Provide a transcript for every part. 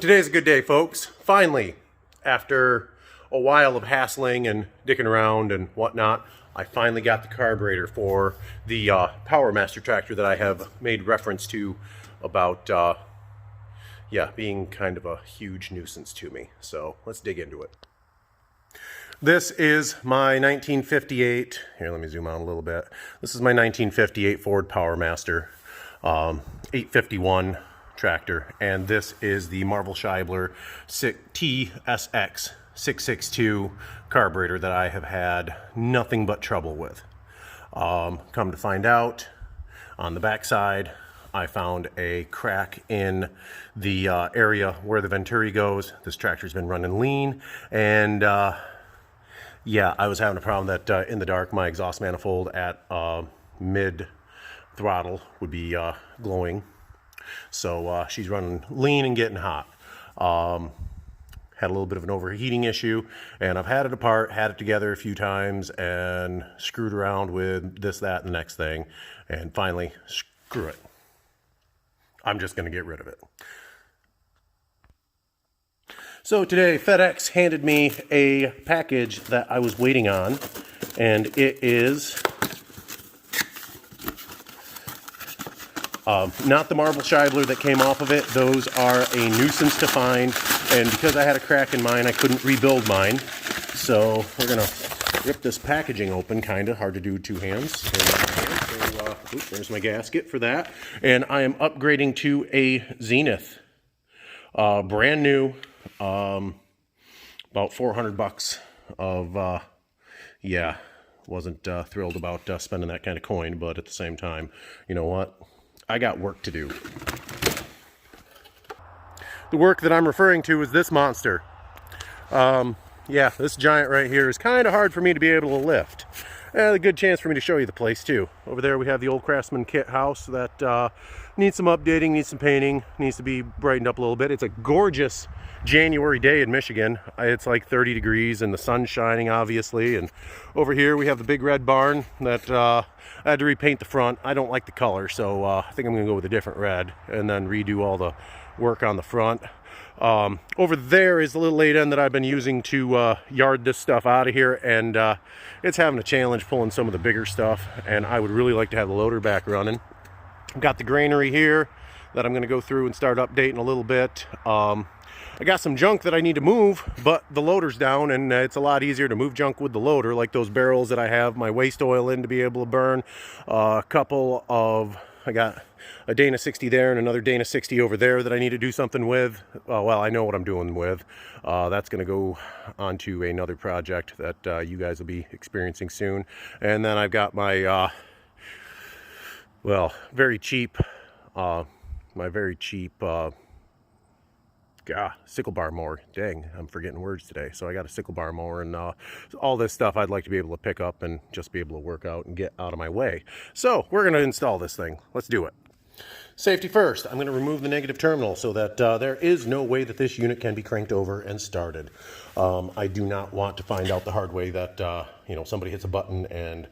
Today's a good day, folks. Finally, after a while of hassling and dicking around and whatnot, I finally got the carburetor for the Powermaster tractor that I have made reference to about, being kind of a huge nuisance to me. So let's dig into it. This is my 1958, here let me zoom out a little bit. This is my 1958 Ford Powermaster 851 tractor, and this is the Marvel Scheibler TSX 662 carburetor that I have had nothing but trouble with. Come to find out, on the backside I found a crack in the area where the venturi goes. This tractor's been running lean, and yeah, I was having a problem that in the dark my exhaust manifold at mid throttle would be glowing. So she's running lean and getting hot. Had a little bit of an overheating issue, and I've had it apart, had it together a few times, and screwed around with this, that, and the next thing, and finally, screw it. I'm just going to get rid of it. So today, FedEx handed me a package that I was waiting on, and it is not the Marvel Scheibler that came off of it. Those are a nuisance to find, and because I had a crack in mine, I couldn't rebuild mine. So we're gonna rip this packaging open, kind of hard to do with two hands. So, there's my gasket for that, and I am upgrading to a Zenith, brand new, about 400 bucks of, yeah, wasn't thrilled about spending that kind of coin, but at the same time, you know what? I got work to do. The work that I'm referring to is this monster. Yeah, this giant right here is kind of hard for me to be able to lift. And a good chance for me to show you the place too. Over there we have the old Craftsman kit house that needs some updating, needs some painting, needs to be brightened up a little bit. It's a gorgeous January day in Michigan. It's like 30 degrees and the sun's shining, obviously. And over here we have the big red barn that I had to repaint the front. I don't like the color, so I think I'm gonna go with a different red and then redo all the work on the front. Over there is the little late end that I've been using to yard this stuff out of here, and it's having a challenge pulling some of the bigger stuff, and I would really like to have the loader back running. I've got the granary here that I'm going to go through and start updating a little bit. I got some junk that I need to move, but the loader's down, and it's a lot easier to move junk with the loader, like those barrels that I have my waste oil in to be able to burn. A couple of, I got a Dana 60 there and another Dana 60 over there that I need to do something with. Well, I know what I'm doing with. That's going to go onto another project that you guys will be experiencing soon. And then I've got my, very cheap, sickle bar mower. Dang, I'm forgetting words today. So I got a sickle bar mower, and all this stuff I'd like to be able to pick up and just be able to work out and get out of my way. So we're going to install this thing. Let's do it. Safety first. I'm going to remove the negative terminal so that there is no way that this unit can be cranked over and started. I do not want to find out the hard way that somebody hits a button and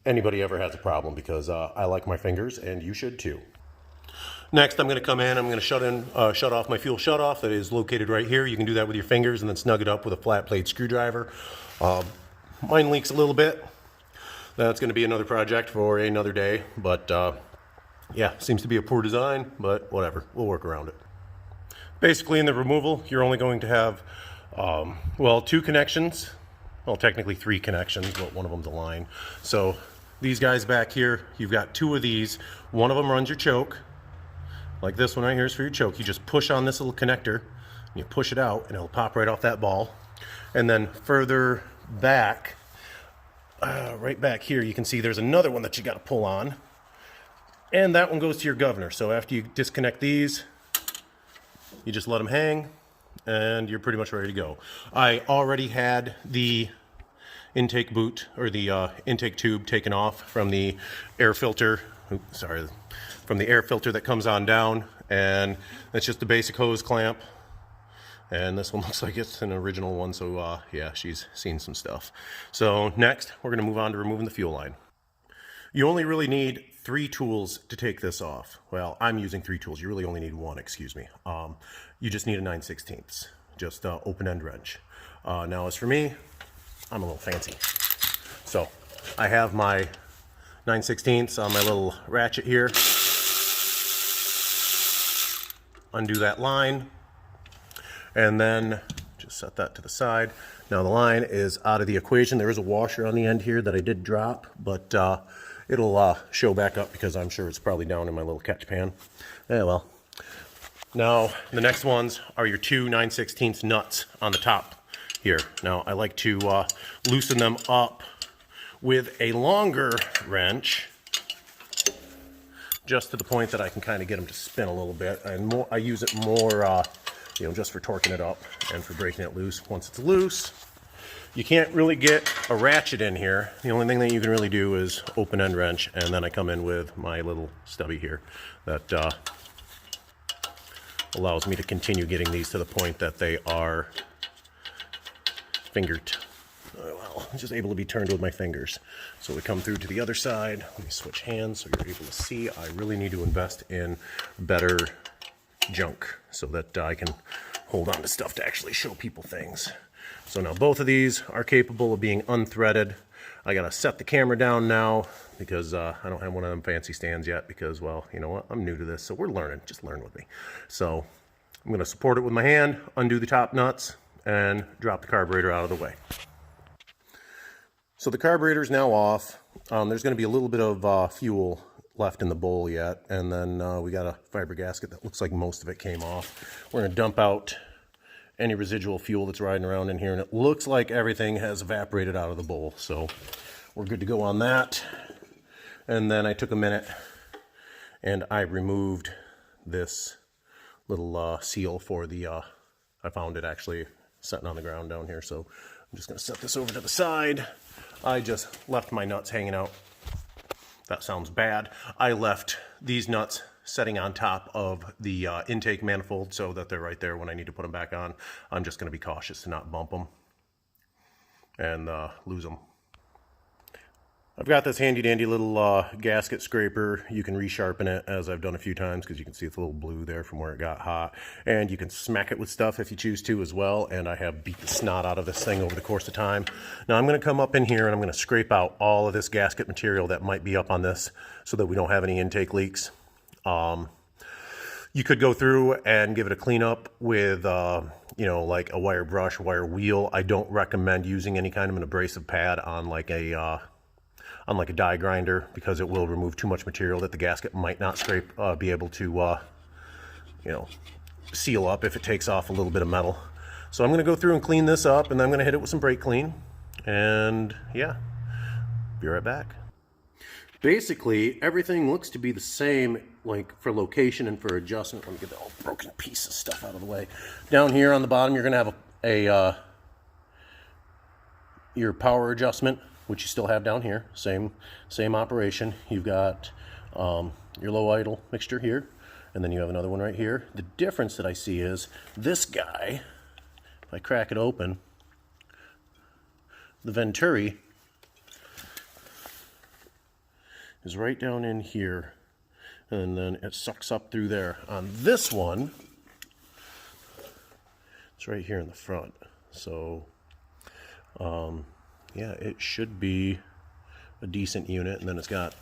anybody ever has a problem, because I like my fingers and you should too. Next, I'm going to come in, I'm going to shut off my fuel shutoff that is located right here. You can do that with your fingers and then snug it up with a flat blade screwdriver. Mine leaks a little bit. That's going to be another project for another day, but yeah, seems to be a poor design, but whatever, we'll work around it. Basically, in the removal, you're only going to have, two connections. Well, technically 3 connections, but one of them's a line. So these guys back here, you've got 2 of these. One of them runs your choke. Like this one right here is for your choke. You just push on this little connector, and you push it out, and it'll pop right off that ball. And then further back, right back here, you can see there's another one that you got to pull on. And that one goes to your governor. So after you disconnect these, you just let them hang, and you're pretty much ready to go. I already had the intake boot, or the intake tube taken off from the air filter. From the air filter that comes on down, and that's just a basic hose clamp. And this one looks like it's an original one, so yeah, she's seen some stuff. So next, we're going to move on to removing the fuel line. You only really need 3 tools to take this off. Well, I'm using 3 tools. You really only need 1, excuse me. You just need a 9/16, just open-end wrench. Now, as for me, I'm a little fancy. So I have my 9/16 on my little ratchet here. Undo that line, and then just set that to the side. Now the line is out of the equation. There is a washer on the end here that I did drop, but it'll show back up because I'm sure it's probably down in my little catch pan. Yeah, well. Now the next ones are your 2 9/16 nuts on the top here. Now I like to loosen them up with a longer wrench, just to the point that I can kind of get them to spin a little bit. And more, I use it more, you know, just for torquing it up and for breaking it loose. Once it's loose, you can't really get a ratchet in here. The only thing that you can really do is open end wrench, and then I come in with my little stubby here that allows me to continue getting these to the point that they are fingered. Well, just able to be turned with my fingers. So we come through to the other side. Let me switch hands so you're able to see. I really need to invest in better junk so that I can hold on to stuff to actually show people things. So now both of these are capable of being unthreaded. I gotta set the camera down now because I don't have one of them fancy stands yet because, well, you know what? I'm new to this, so we're learning. Just learn with me. So I'm gonna support it with my hand, undo the top nuts, and drop the carburetor out of the way. So the carburetor is now off. There's going to be a little bit of fuel left in the bowl yet, and then we got a fiber gasket that looks like most of it came off. We're going to dump out any residual fuel that's riding around in here, and it looks like everything has evaporated out of the bowl, so we're good to go on that. And then I took a minute and I removed this little seal for the I found it actually sitting on the ground down here, so I'm just going to set this over to the side. I just left my nuts hanging out. That sounds bad. I left these nuts setting on top of the intake manifold so that they're right there when I need to put them back on. I'm just going to be cautious to not bump them and lose them. I've got this handy dandy little gasket scraper. You can resharpen it, as I've done a few times, because you can see it's a little blue there from where it got hot. And you can smack it with stuff if you choose to as well. And I have beat the snot out of this thing over the course of time. Now I'm going to come up in here and I'm going to scrape out all of this gasket material that might be up on this so that we don't have any intake leaks. You could go through and give it a cleanup with, you know, like a wire brush, wire wheel. I don't recommend using any kind of an abrasive pad on like a die grinder, because it will remove too much material that the gasket might not be able to, you know, seal up if it takes off a little bit of metal. So I'm going to go through and clean this up, and then I'm going to hit it with some brake clean, and yeah, be right back. Basically, everything looks to be the same, like for location and for adjustment. Let me get the old broken piece of stuff out of the way. Down here on the bottom, you're going to have your power adjustment, which you still have down here. Same operation. You've got your low idle mixture here, and then you have another one right here. The difference that I see is this guy, if I crack it open, the venturi is right down in here, and then it sucks up through there. On this one, it's right here in the front. So yeah, it should be a decent unit. And then it's got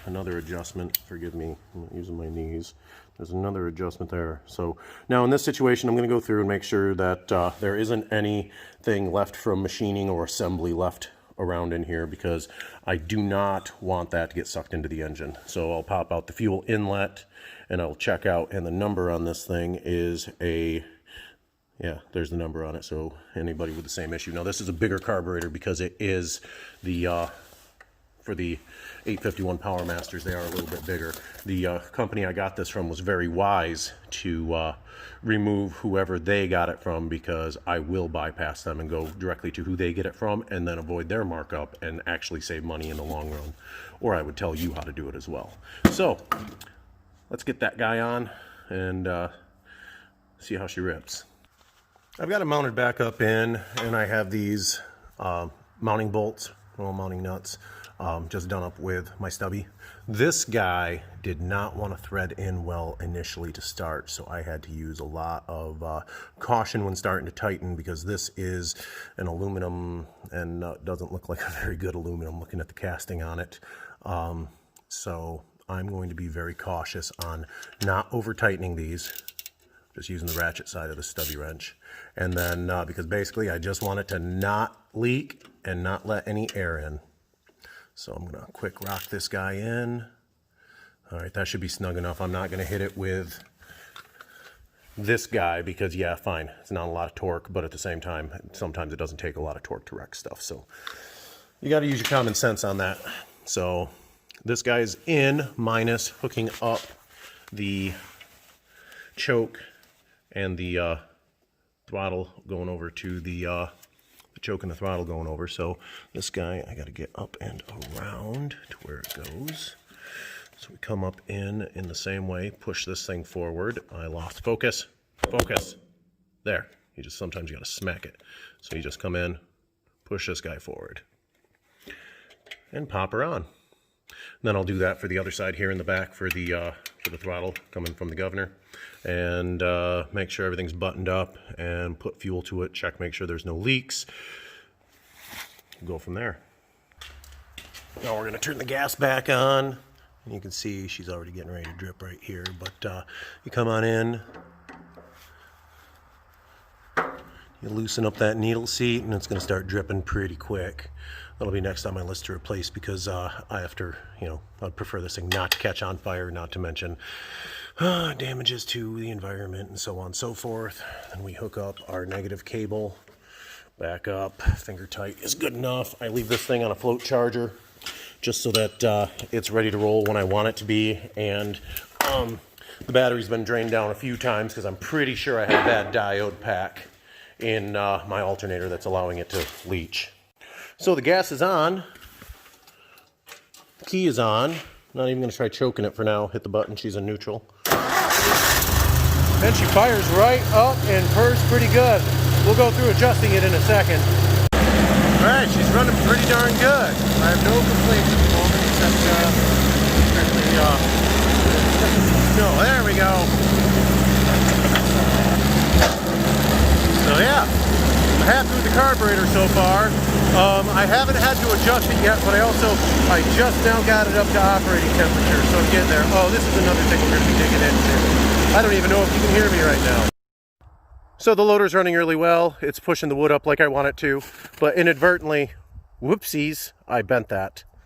another adjustment. Forgive me, I'm not using my knees. There's another adjustment there. So now in this situation, I'm going to go through and make sure that there isn't anything left from machining or assembly left around in here, because I do not want that to get sucked into the engine. So I'll pop out the fuel inlet and I'll check out, and the number on this thing is yeah, there's the number on it, so anybody with the same issue. Now this is a bigger carburetor because it is the for the 851 Powermasters, they are a little bit bigger. The company I got this from was very wise to remove whoever they got it from, because I will bypass them and go directly to who they get it from, and then avoid their markup and actually save money in the long run. Or I would tell you how to do it as well. So let's get that guy on and see how she rips. I've got it mounted back up in, and I have these mounting bolts, well, mounting nuts, just done up with my stubby. This guy did not want to thread in well initially to start, so I had to use a lot of caution when starting to tighten, because this is an aluminum and doesn't look like a very good aluminum looking at the casting on it. So I'm going to be very cautious on not over tightening these, just using the ratchet side of the stubby wrench. And then because basically I just want it to not leak and not let any air in. So I'm gonna quick rock this guy in. All right, that should be snug enough. I'm not gonna hit it with this guy because, yeah, fine, it's not a lot of torque, but at the same time, sometimes it doesn't take a lot of torque to wreck stuff. So you gotta use your common sense on that. So this guy's in, minus hooking up the choke and the throttle going over to the choke and the throttle going over. So this guy, I got to get up and around to where it goes. So we come up in the same way, push this thing forward. I lost focus. Focus. There. You just sometimes you got to smack it. So you just come in, push this guy forward, and pop her on. And then I'll do that for the other side here in the back for the throttle coming from the governor, and make sure everything's buttoned up and put fuel to it, check, make sure there's no leaks. Go from there. Now we're going to turn the gas back on, and you can see she's already getting ready to drip right here, but you come on in, you loosen up that needle seat, and it's going to start dripping pretty quick. That'll be next on my list to replace, because I have to, I'd prefer this thing not to catch on fire, not to mention damages to the environment and so on and so forth. Then we hook up our negative cable, back up, finger tight is good enough. I leave this thing on a float charger just so that it's ready to roll when I want it to be. And the battery's been drained down a few times because I'm pretty sure I have a bad diode pack in my alternator that's allowing it to leach. So the gas is on, key is on. Not even going to try choking it for now. Hit the button, she's in neutral. And she fires right up and purrs pretty good. We'll go through adjusting it in a second. All right, she's running pretty darn good. I have no complaints at the moment except no, there we go. So yeah, I'm happy with the carburetor so far. I haven't had to adjust it yet, but I just now got it up to operating temperature, so I'm getting there. Oh, this is another thing we're going to be digging into. I don't even know if you can hear me right now. So the loader's running really well. It's pushing the wood up like I want it to, but inadvertently, whoopsies, I bent that.